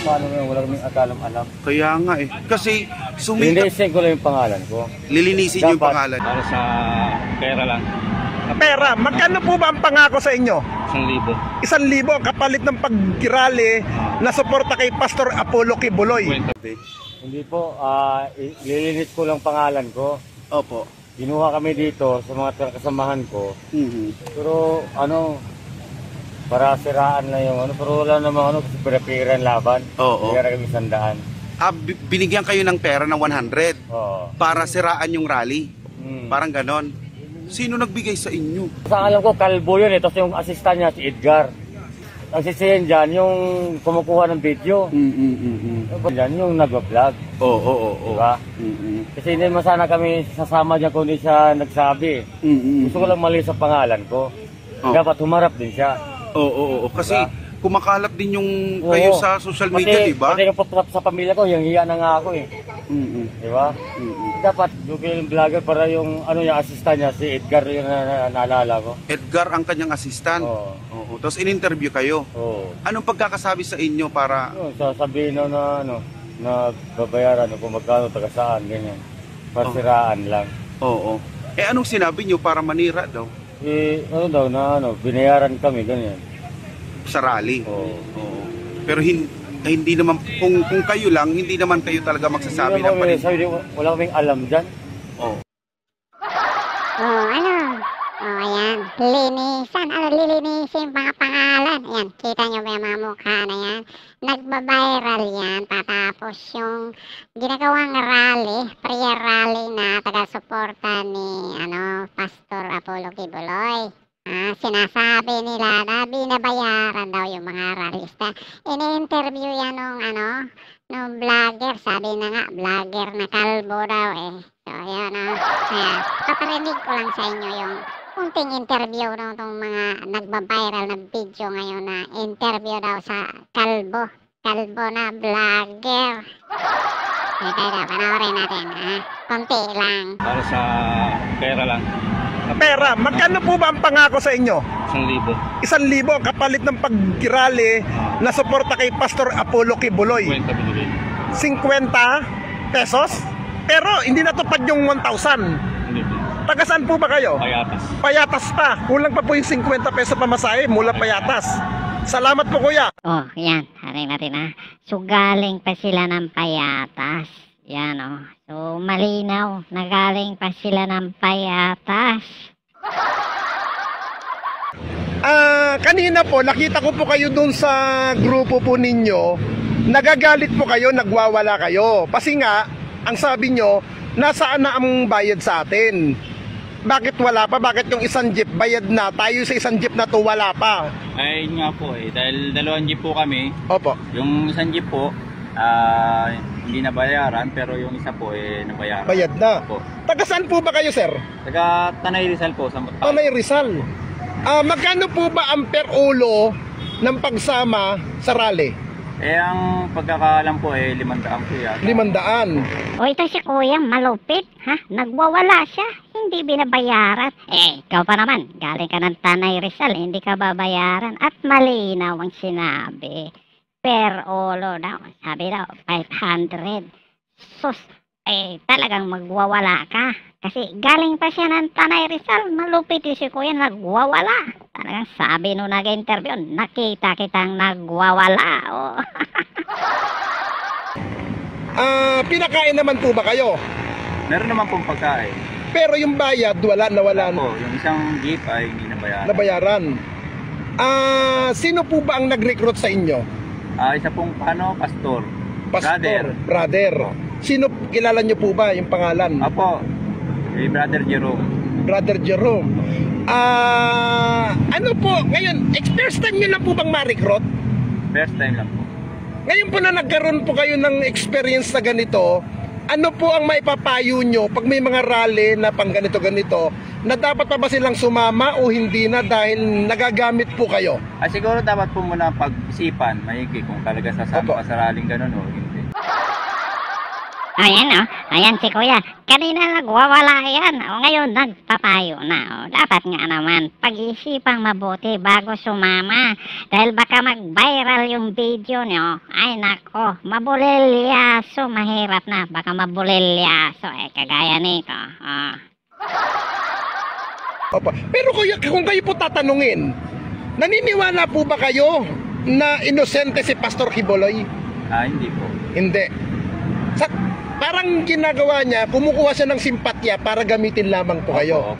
paano yun, wala kaming alam. Kaya nga eh. Kasi Linisin ko lang yung pangalan ko. Lilinisin yung pangalan. Para sa pera lang. Pera, magkano po ba ang pangako sa inyo? 1,000. 1,000 kapalit ng pagkirali na suporta kay Pastor Apollo Kibuloy. Hindi po, lilinis ko lang pangalan ko. Opo. Ginuha kami dito sa mga kasamahan ko. Pero para siraan na yung pero wala namang kasi pinapiran laban. Oo. Kaya kami 100. Binigyan kayo ng pera ng 100 Oo. para siraan yung rally. Parang ganon. Sino nagbigay sa inyo? Sa alam ko, kalbo yun eh. Tapos yung assistant niya, si Edgar. Ang sisihin dyan, yung kumukuha ng video. Yan yung nag-vlog. Oo. Diba? Kasi hindi naman sana kami sasama dyan kung hindi siya nagsabi. Gusto ko lang mali sa pangalan ko. Dapat humarap din siya. Oo. Kasi kumakalat din yung kayo sa social media, diba? Pati sa pamilya ko, yung hiya na nga ako eh. Diba? Dapat yung vlogger para yung yung assistant niya, si Edgar yung naalala ko. Edgar ang kanyang assistant? Oo. Tapos in-interview kayo? Oo. Anong pagkakasabi sa inyo para... Sasabihin na babayaran kung magkano, taga saan, ganyan. Pasiraan lang. Oo. Anong sinabi nyo para manira daw? Binayaran kami, ganyan. Sa rally? Oo. Pero hindi naman, kung kayo lang, hindi naman kayo talaga magsasabi ng panito. Wala kaming alam dyan. Oo. Ayan. Linisan. Lilinisin mga pangalan. Ayan, kita nyo ba yung mga mukha na yan? Nagbabiral yan. Patapos yung ginagawang rally, prayer rally na taga-suporta ni Pastor Apollo Kibuloy. Sinasabi nila na binabayaran daw yung mga rallyista. Ini-interview yan nung vlogger. Sabi na nga, vlogger na kalbo daw eh. So, yun paparinig ko lang sa inyo yung kunting interview nung mga nagbabiral na video ngayon na interview daw sa kalbo na vlogger. Kaya panoorin natin, konti lang. Para sa pera lang. Pera, magkano po ba ang pangako sa inyo? 1,000. 1,000 kapalit ng pagkirali na suporta kay Pastor Apollo Kibuloy. 50 pesos? Pero hindi natupad yung 1,000. Hindi po. Taga saan po ba kayo? Payatas. Payatas pa. Kulang pa po yung 50 peso pamasahe mula Payatas. Salamat po, kuya. Yan. Haring natin So, galing pa sila ng Payatas. Yan So, malinaw. Nagaling pa sila ng Payatas. Kanina po, nakita ko po kayo dun sa grupo po ninyo. Nagagalit po kayo, nagwawala kayo. Kasi nga, ang sabi nyo, nasaan na ang bayad sa atin? Bakit wala pa? Bakit yung isang jeep bayad na? Tayo sa isang jeep na to wala pa. Ay nga po dahil 2 jeep po kami. Opo. Yung isang jeep po, hindi nabayaran, pero yung isa po nabayaran. Bayad na. Opo. Taga saan po ba kayo, sir? Taga Tanay Rizal po. Tanay Rizal. Magkano po ba ang per ulo ng pagsama sa rally? Ang pagkakaalam po 500 po yan. 500. Ito si kuya, malupit. Nagwawala siya. Hindi binabayaran. Ikaw pa naman. Galing ka ng Tanay Rizal. Hindi ka babayaran. At malinaw ang sinabi. Per ulo daw. Sabi daw, 500. Sus, talagang magwawala ka. Kasi galing pa siya ng Tanay Rizal. Malupit si kuya, nagwawala. Talagang sabi nung nag-interview, nakita kitang nagwawala. Pinakain naman po ba kayo? Meron naman pong pagkain. Pero yung bayad, nawala po. Yung isang jeep ay hindi nabayaran. Nabayaran. Sino po ba ang nag-recruit sa inyo? Isa pong pastor. Brother. Sino, kilala nyo po ba yung pangalan? Apo, Brother Jerome. Brother Jerome. Ano po, ngayon, first time nyo lang po bang ma-recruit? First time lang po. Ngayon po na nagkaroon po kayo ng experience na ganito, ano po ang maipapayo nyo pag may mga rally na pang ganito-ganito, na dapat pa ba silang sumama o hindi na dahil nagagamit po kayo? Siguro dapat po muna pag-isipan, maigi kung talaga sasama ka sa rallyng ganun o hindi. Ayan ayan si kuya. Kanina nagwawala yan. Ngayon nagpapayo na. Dapat nga naman pag-isipang mabuti bago sumama. Dahil baka mag-viral yung video nyo. Ay nako, mabulilyaso, mahirap na. Baka mabulilyaso kagaya nito. Opo. Pero kuya, kung kayo po tatanungin, naniniwala po ba kayo na inosente si Pastor Quiboloy? Hindi po. Hindi. Parang ginagawa niya, kumukuha siya ng simpatya para gamitin lamang po kayo.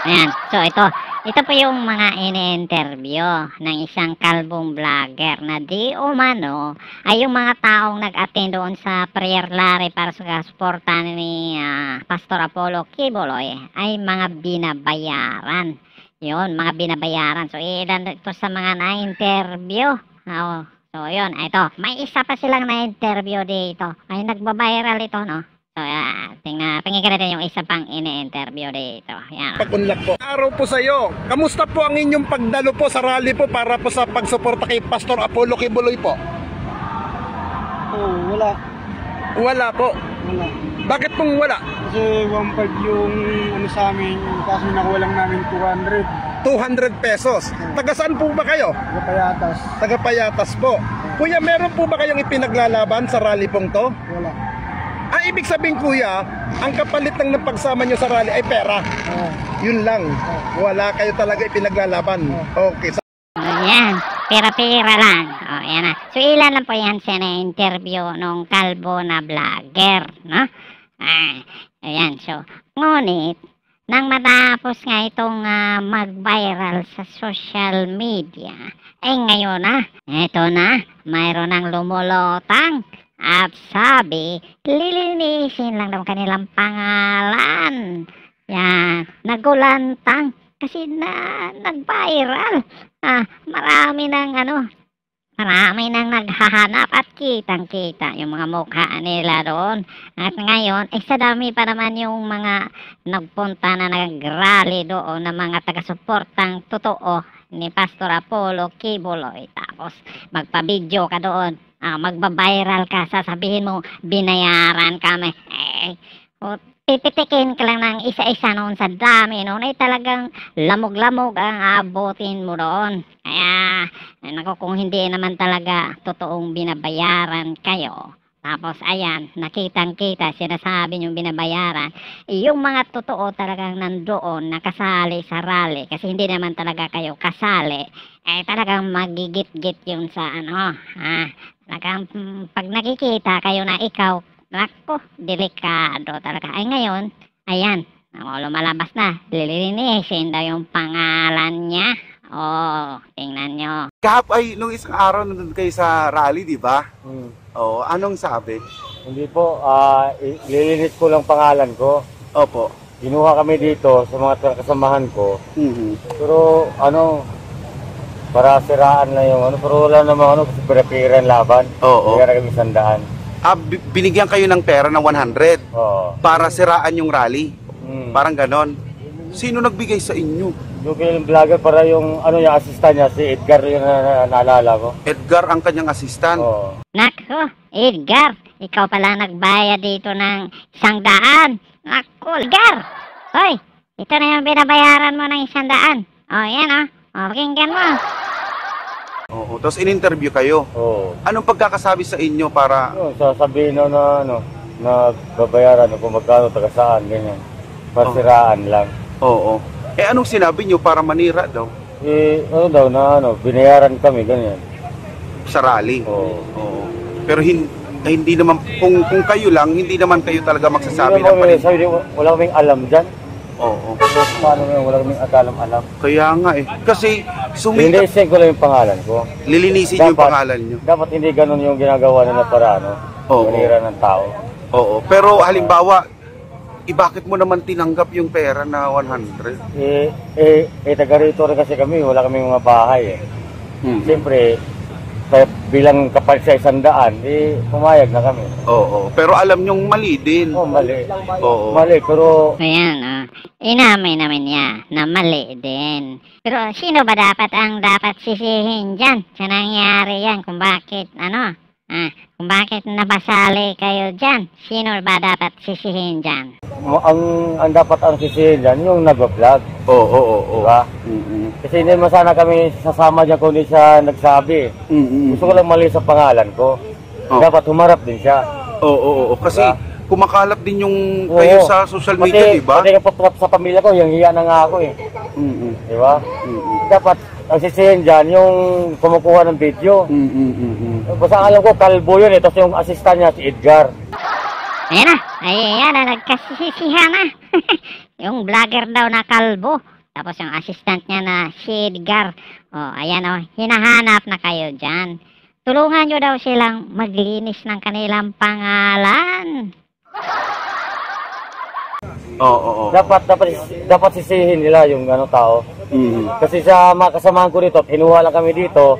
Ayan, so ito po yung mga ini-interview ng isang kalbong vlogger na di umano ay yung mga taong nag-attend doon sa prayer rally para sa suporta ni Pastor Apollo Quiboloy ay mga binabayaran. Yun, mga binabayaran. So ilan ito sa mga na-interview. So yun, ito, may isa pa silang na-interview dito. Ay nagbabiral ito, no? So pakinggan natin yung isa pang ini-interview dito. Yan. Pag-unlak po. Araw po sa iyo. Kamusta po ang inyong pagdalo po sa rally po para po sa pagsuporta kay Pastor Apollo Quiboloy po? Wala. Wala po. Wala. Bakit pong wala? Kasi 1.5 yung ano sa amin, kaso nakuha lang namin 200. 200 pesos. Taga saan po ba kayo? Kapayatas. Taga Payatas po. Kuya, meron po ba kayong ipinaglalaban sa rally pong to? Wala. Ibig sabihin kuya, ang kapalit ng napagsama nyo sa rally ay pera. Yun lang. Wala kayo talaga ipinaglalaban. Okay. Ayan, pera-pera lang. Ayan na. So ilan lang po yan siya na-interview nung kalbo na vlogger, no? Ayan, so ngunit nang matapos nga itong mag-viral sa social media, ngayon eto na, mayroon ng lumulotang at sabi, lilinisin lang daw kanilang pangalan. Yan, nagulantang kasi nag-viral. Marami nang naghahanap at kitang-kita yung mga mukha nila doon. At ngayon, sa dami pa naman yung mga nagpunta na nag-rally doon ng mga taga-suportang totoo ni Pastor Apollo Quiboloy. Tapos, magpa-video ka doon, magba-viral ka, sasabihin mo, binayaran kami. Pipitikin ka lang ng isa-isa noon sa dami noon ay talagang lamog-lamog ang abutin mo doon. Kaya kung hindi naman talaga totoong binabayaran kayo, tapos ayan, nakitang-kita, sinasabi yung binabayaran, yung mga totoo talagang nandoon nakasali sa rally, kasi hindi naman talaga kayo kasali, talagang magigit-git yun sa talagang pag nakikita kayo na ikaw, nako, delikado talaga. Ngayon, ayan, lumalabas na, lilinisin daw yung pangalan niya. Tingnan nyo. Nung isang araw nandun kayo sa rally, di ba? Anong sabi? Hindi po, lilinis ko lang pangalan ko. Opo. Ginuha kami dito sa mga kasamahan ko. Pero para siraan na yung pero wala namang kasi pera-pera laban. Oo. Kaya kami sandaan. Binigyan kayo ng pera ng 100 para siraan yung rally. Parang ganon. Sino nagbigay sa inyo? Yung vlogger para yung yung assistant niya, si Edgar yung naalala ko. Edgar ang kanyang assistant? Nako, Edgar, ikaw pala nagbayad dito ng 100. Nako, Edgar! Hoy, ito na yung binabayaran mo ng 100. Yan pakinggan mo. Tapos in-interview kayo. Anong pagkakasabi sa inyo para... sasabihin na babayaran kung magkano, taga saan, ganyan. Pasiraan lang. Anong sinabi nyo para manira daw? Binayaran kami, ganyan. Sa rally? Pero hindi naman, kung kayo lang, hindi naman kayo talaga magsasabi ng panin. Wala kaming alam dyan. Paano wala kaming alam. Kaya nga Kasi lilinisin ko lang yung pangalan ko. Lilinisin yung pangalan nyo. Dapat hindi ganun yung ginagawa nila para manira ng tao. Pero halimbawa, bakit mo naman tinanggap yung pera na 100? Taga rito rin kasi kami, wala kaming mga bahay Siyempre, bilang kapal sa 100, pumayag na kami. Pero alam nyong mali din. Mali. Mali, pero... Ayan, inamin naman niya na mali din. Pero sino ba dapat ang dapat sisihin dyan sa nangyari yan? Kung bakit, Kung bakit nabasali kayo dyan, sino ba dapat sisihin dyan? Ang dapat ang sisihin dyan, yung nag-vlog. Oo. Diba? Kasi hindi naman sana kami sasama dyan kung hindi siya nagsabi. Gusto ko lang mali sa pangalan ko. Dapat humarap din siya. Oo. Kasi Diba? kumakalat din yung kayo sa social media, di ba? Pati kapag sa pamilya ko, yung hiya na nga ako eh. Di ba? Dapat ang sisihin dyan, yung kumukuha ng video. Basta alam ko, kalbo yun eh. Tapos yung assistant niya, si Edgar. Ayan na, nagkasisihan na. Yung vlogger daw na kalbo. Tapos yung assistant niya na si Edgar. Ayan hinahanap na kayo dyan. Tulungan nyo daw silang maglinis ng kanilang pangalan. Oo. Dapat sisihin nila yung tao. Kasi sa mga kasamahan ko dito, kinuha lang kami dito.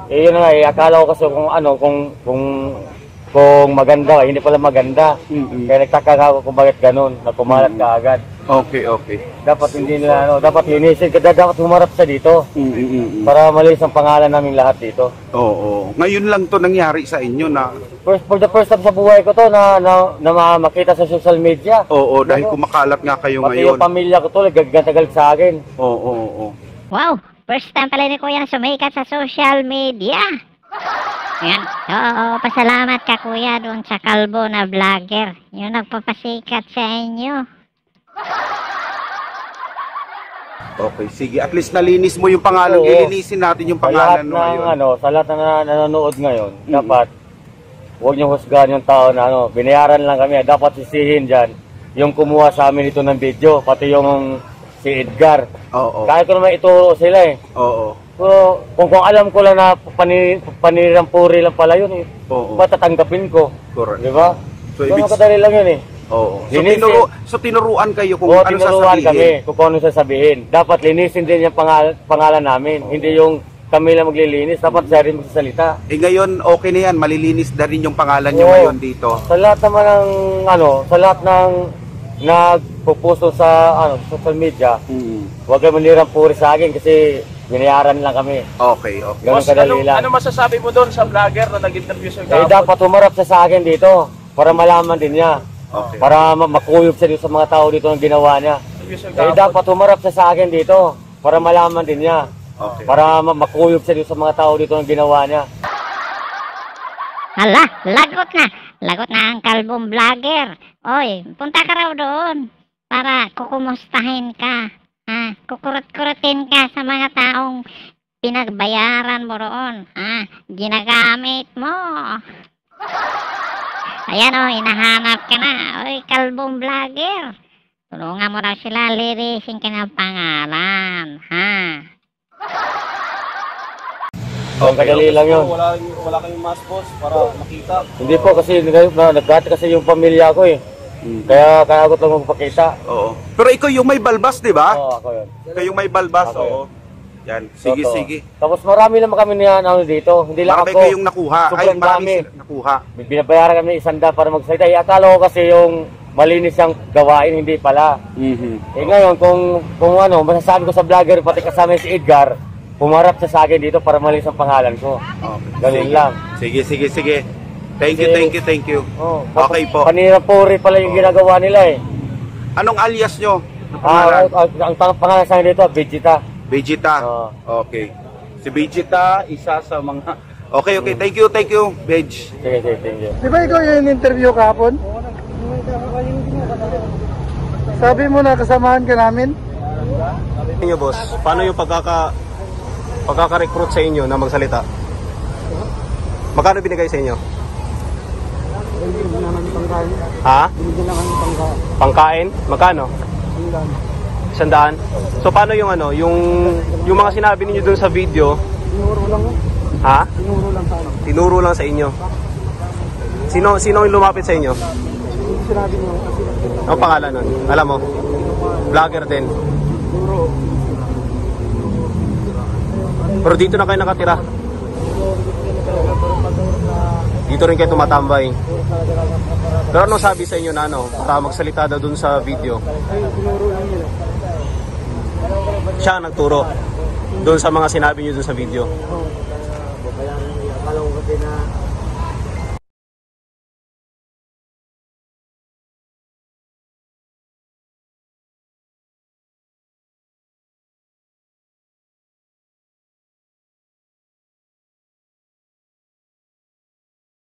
Yun na nga, akala ko kasi kung maganda, hindi pala maganda. Kaya nagtaka ako kung bakit ganun, na kumalat ka agad. Okay. Dapat hindi nila, dapat linisin, dapat humarap siya dito. Para malis ang pangalan namin lahat dito. Oo. Ngayon lang to nangyari sa inyo na... For the first time sa buhay ko to na makita sa social media. Oo, dahil kumakalat nga kayo Pati ngayon. yung pamilya ko to, nagagalit sa akin. Oo. Wow, first time pala ni Kuya na sumikat sa social media. Ayan. Pasalamat ka Kuya doon sa kalbo na vlogger. Yung nagpapasikat sa inyo. Okay, sige. At least nalinis mo yung pangalan. Ilinisin natin yung pangalan mo ngayon. Sa lahat na nanonood ngayon, dapat huwag niyo husgahan yung tao na binayaran lang kami. Dapat sisihin dyan yung kumuha sa amin ito ng video, pati yung si Edgar. Oo. Kaya ko naman ituro sila eh. Oo. Pero kung alam ko lang na panirampuri lang pala yun eh, ba't tatanggapin ko? Correct. Di ba? So, kadali lang yun eh. Oo. Linisin. So tinuruan kayo kung ano tinuruan sasabihin. kami kung ano sasabihin. Dapat linisin din yung pangalan namin. Hindi yung kami lang maglilinis. Dapat siya rin magsasalita. Ngayon okay na yan. Malilinis na rin yung pangalan nyo ngayon dito. Sa lahat naman ng sa lahat ng nagpupusto sa social media, huwag kayo manirang puri sa akin kasi binayaran lang kami. Okay. Ganun kadali lang. Ano masasabi mo doon sa vlogger na nag-interview sa Dapat humarap siya sa akin dito para malaman din niya. Okay. Para makuyog siya dito sa mga tao dito ng ginawa niya. Dapat humarap siya sa akin dito para malaman din niya. Okay. Para makuyog siya dito sa mga tao dito ng ginawa niya. Hala, lagot na ang kalbong vlogger. Oy, punta ka raw doon para kukumustahin ka. Kukurot-kurotin ka sa mga taong pinagbayaran mo roon. Ginagamit mo. Ayan hinahanap ka na. Oy, kalbong vlogger. Tulungan mo raw sila, lirisin ka ng pangalan. Kadali lang yun. Wala kayong mask boss para makita. Hindi po kasi nagkati kasi yung pamilya ko eh. Kaya ako lang magpakita. Oo. Pero ikaw yung may balbas, di ba? Oo, ako yun. Kayong may balbas, Ako oo. Yan, sige. Tapos marami naman kami dito. Hindi lang Marami ako. kayong nakuha. Sobrang Marami dami. nakuha. Binabayaran kami ng 100 para magsalita. Akala ko kasi yung malinis ang gawain, hindi pala. Ngayon, kung masasabi ko sa vlogger, pati kasama si Edgar, pumarap siya sa akin dito para malinis ang pangalan ko. Ganun lang. Sige. Thank you. Okay po. Panirapuri pala yung ginagawa nila eh. Anong alias nyo? Ang pangalan sa akin dito, Vegeta. Okay. Si Vegeta, isa sa mga... Okay. Thank you, Veg. Sige, thank you. Di ba ikaw yung interview kahapon? Sabi mo na kasamahan ka namin? Inyo boss, paano yung pagkaka-recruit sa inyo na magsalita? Magkano binigay sa inyo? Ha? Pangkain? Magkano? 100. So paano yung yung mga sinabi niyo dun sa video? Tinuro lang. Ha? Tinuro lang sa inyo. Sino yung lumapit sa inyo? Sinabi mo. Ano pangalan nun? Alam mo? Vlogger din. Pero dito na kayo nakatira. Dito rin kayo tumatambay. Pero anong sabi sa inyo na para magsalita daw dun sa video? Siya ang nagturo doon sa mga sinabi niyo doon sa video. Kaya akala ko kasi na